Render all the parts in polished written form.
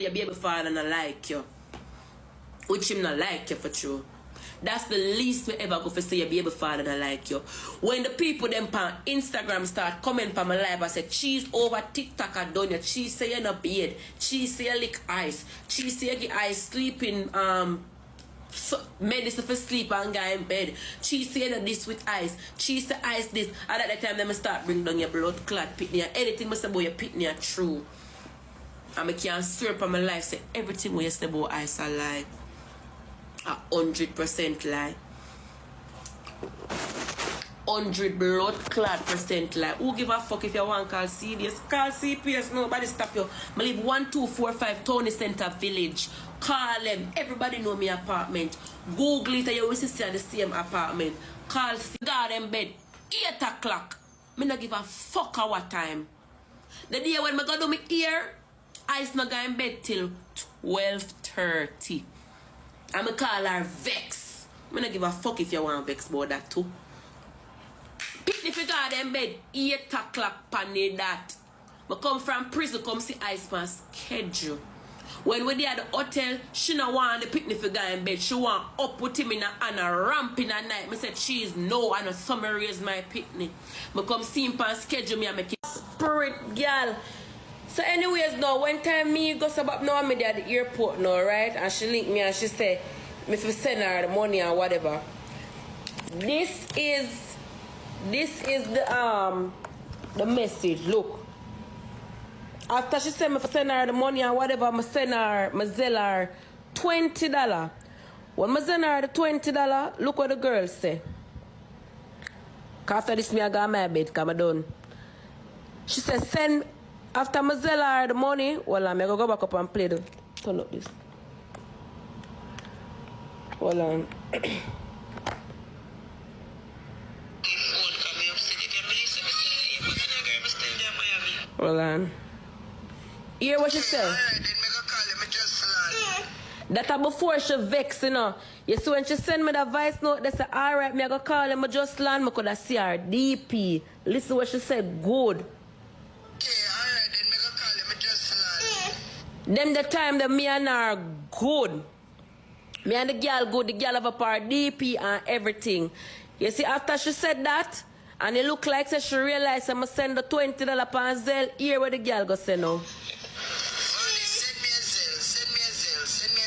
your baby father not like you. Which him not like you for true. That's the least we ever go for say your baby father not like you. When the people them on Instagram start comment on my live, I say cheese over TikTok I done you. Cheese say you not bed. Cheese say you lick ice. Cheese say you get ice sleeping medicine for sleep and guy in bed. Cheese say that this with ice. Cheese say ice this. And at the time them start bring down your blood clot pitney. Anything must about your pitney are true. And I can't swear upon my life say everything when you say about ice are lie. 100% lie. 100 blood clot percent lie. Who give a fuck if you want to call CDS? Call CPS, nobody stop you. I live 1245 Tony Center Village. Call them. Everybody know me apartment. Google it and you will see at the same apartment. Call garden bed 8 o'clock. Me not give a fuck our time. The day when I go do my ear, I's not go in bed till 12:30. I'ma call her vex. Me not give a fuck if you want vex about that too. If you got them bed 8 o'clock panny that. I come from prison, come see Ice man schedule. When we there at the hotel, she no want the picnic for guy in bed. She want up with him in a ramp in a night. Me said she's no and a summer raise my picnic. I come see him on schedule me and make it spirit girl. So anyways now, one time me go about now I'm at the airport now, right? And she link me and she say me for send her the money or whatever. This is the message. Look. After she said me for send her the money or whatever, I send her, I sell her $20. When I send her the $20, look what the girl say. After this me I got my bed because I'm done. She said send. After I sell her the money, well, I'm going to go back up and play the... Turn up this. Hold on. Hold on. Hear what she said? That before she vex, you know. You see when she send me the voice note, they say, alright, me I go call him, I just land, I could see her DP. Listen what she said, good. Them the time that me and her good. Me and the girl good. The girl have a part DP and everything. You see, after she said that, and it look like she realized I'm going to send the $20 per Zelle. Here where the girl go send now. Send me a Zelle. Send me a Zelle. Send me a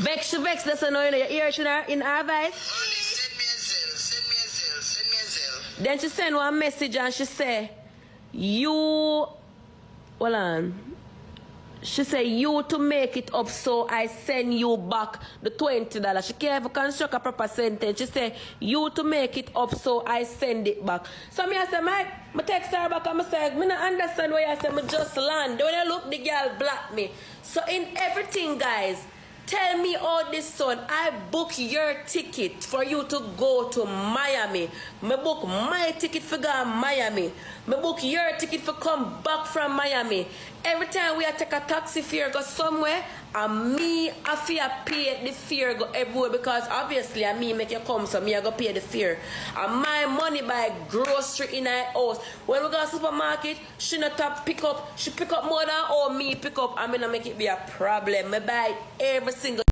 Zelle. Vex, that's no, you hear in her voice? Send me a Zelle. Send me a Zelle. Send me a Zelle. Then she send one message and she say, you... Hold on. She said, you to make it up, so I send you back the $20. She can't even construct a proper sentence. She said, you to make it up, so I send it back. So me I say, I text her back and I say, I don't understand why I say, I just land. When I look, the girl block me. So in everything, guys, tell me all this son, I book your ticket for you to go to Miami. I book my ticket for go to Miami. I book your ticket for come back from Miami. Every time we take a taxi fare go somewhere, and me I feel pay the fare go everywhere because obviously I me make you come, so me I go pay the fare. And my money buy grocery in her house. When we go to supermarket, she not pick up, she pick up more than all me pick up. I mean I make it be a problem. I buy every single